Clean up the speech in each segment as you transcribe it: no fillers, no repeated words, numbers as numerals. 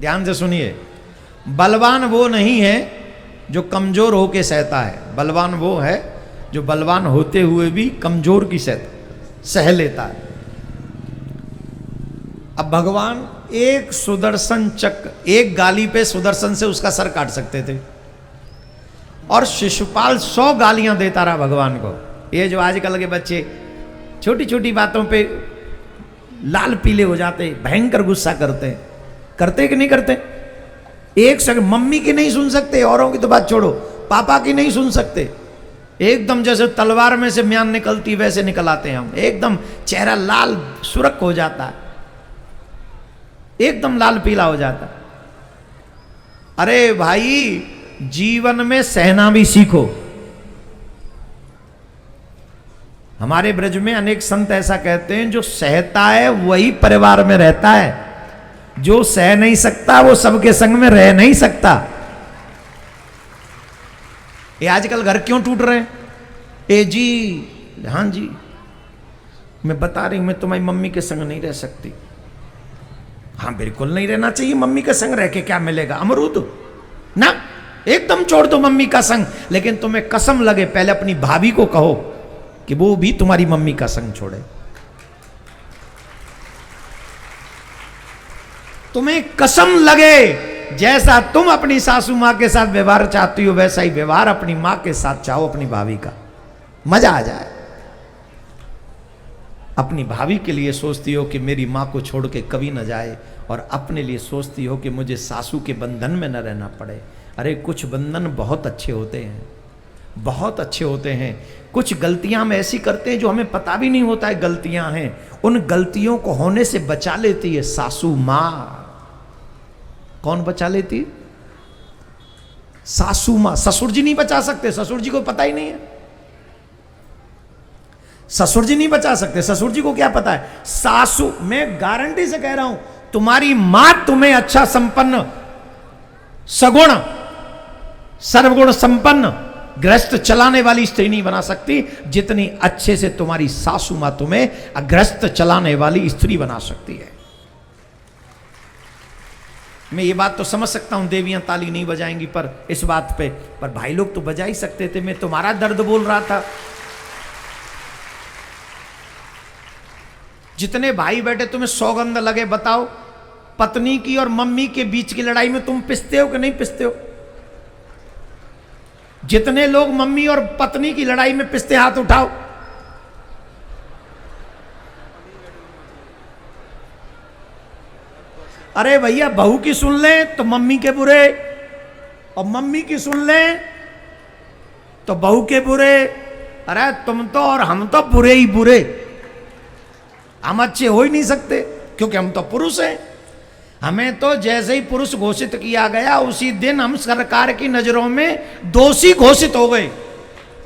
ध्यान से सुनिए, बलवान वो नहीं है जो कमजोर होके सहता है, बलवान वो है जो बलवान होते हुए भी कमजोर की सह लेता है। अब भगवान एक सुदर्शन चक्र, एक गाली पे सुदर्शन से उसका सर काट सकते थे, और शिशुपाल 100 गालियां देता रहा भगवान को। ये जो आजकल के बच्चे छोटी छोटी बातों पे लाल पीले हो जाते, भयंकर गुस्सा करते कि नहीं करते? एक सेकंड मम्मी की नहीं सुन सकते, औरों की तो बात छोड़ो, पापा की नहीं सुन सकते, एकदम जैसे तलवार में से म्यान निकलती वैसे निकल आते हैं हम, एकदम चेहरा लाल सुरख हो जाता है, एकदम लाल पीला हो जाता। अरे भाई, जीवन में सहना भी सीखो। हमारे ब्रज में अनेक संत ऐसा कहते हैं, जो सहता है वही परिवार में रहता है, जो सह नहीं सकता वो सबके संग में रह नहीं सकता। ये आजकल घर क्यों टूट रहे हैं? ए जी, हाँ जी, मैं बता रही हूं, मैं तुम्हारी मम्मी के संग नहीं रह सकती। हाँ बिल्कुल नहीं रहना चाहिए, मम्मी के संग रह के क्या मिलेगा? अमरूद ना, एकदम छोड़ दो मम्मी का संग। लेकिन तुम्हें कसम लगे, पहले अपनी भाभी को कहो कि वो भी तुम्हारी मम्मी का संग छोड़े। तुम्हें कसम लगे, जैसा तुम अपनी सासू मां के साथ व्यवहार चाहती हो वैसा ही व्यवहार अपनी मां के साथ चाहो, अपनी भाभी का, मजा आ जाए। अपनी भाभी के लिए सोचती हो कि मेरी मां को छोड़ के कभी न जाए, और अपने लिए सोचती हो कि मुझे सासू के बंधन में न रहना पड़े। अरे कुछ बंधन बहुत अच्छे होते हैं, बहुत अच्छे होते हैं। कुछ गलतियां हम ऐसी करते हैं जो हमें पता भी नहीं होता है गलतियां हैं, उन गलतियों को होने से बचा लेती है सासू मां। कौन बचा लेती? सासू मां। ससुर जी नहीं बचा सकते, ससुर जी को पता ही नहीं है, ससुर जी नहीं बचा सकते, ससुर जी को क्या पता है? सासू, मैं गारंटी से कह रहा हूं, तुम्हारी मां तुम्हें अच्छा संपन्न, सगुण, सर्वगुण संपन्न गृहस्थ चलाने वाली स्त्री नहीं बना सकती, जितनी अच्छे से तुम्हारी सासू मां तुम्हें गृहस्थ चलाने वाली स्त्री बना सकती है। मैं ये बात तो समझ सकता हूं, देवियां ताली नहीं बजाएंगी पर इस बात पे, पर भाई लोग तो बजा ही सकते थे। मैं तुम्हारा दर्द बोल रहा था। जितने भाई बैठे, तुम्हें सौगंध लगे, बताओ पत्नी की और मम्मी के बीच की लड़ाई में तुम पिसते हो कि नहीं पिसते हो? जितने लोग मम्मी और पत्नी की लड़ाई में पिसते, हाथ उठाओ। अरे भैया, बहू की सुन ले तो मम्मी के बुरे, और मम्मी की सुन ले तो बहू के बुरे। अरे तुम तो और हम तो बुरे ही बुरे, हम अच्छे हो ही नहीं सकते, क्योंकि हम तो पुरुष हैं। हमें तो जैसे ही पुरुष घोषित किया गया, उसी दिन हम सरकार की नजरों में दोषी घोषित हो गए।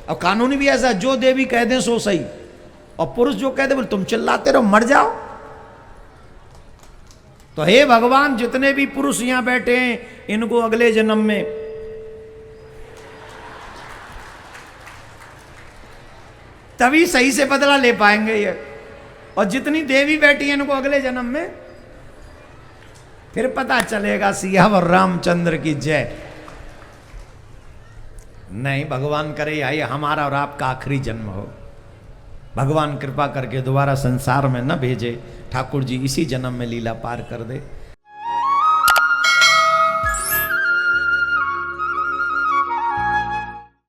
और कानूनी भी ऐसा, जो देवी कह दें सो सही, और पुरुष जो कह दे बोले तुम चिल्लाते रहो, मर जाओ। तो हे भगवान, जितने भी पुरुष यहां बैठे हैं, इनको अगले जन्म में तभी सही से बदला ले पाएंगे ये, और जितनी देवी बैठी है इनको अगले जन्म में फिर पता चलेगा। सियावर रामचंद्र की जय। नहीं, भगवान करे ये हमारा और आपका आखिरी जन्म हो, भगवान कृपा करके दोबारा संसार में न भेजे, ठाकुर जी इसी जन्म में लीला पार कर दे।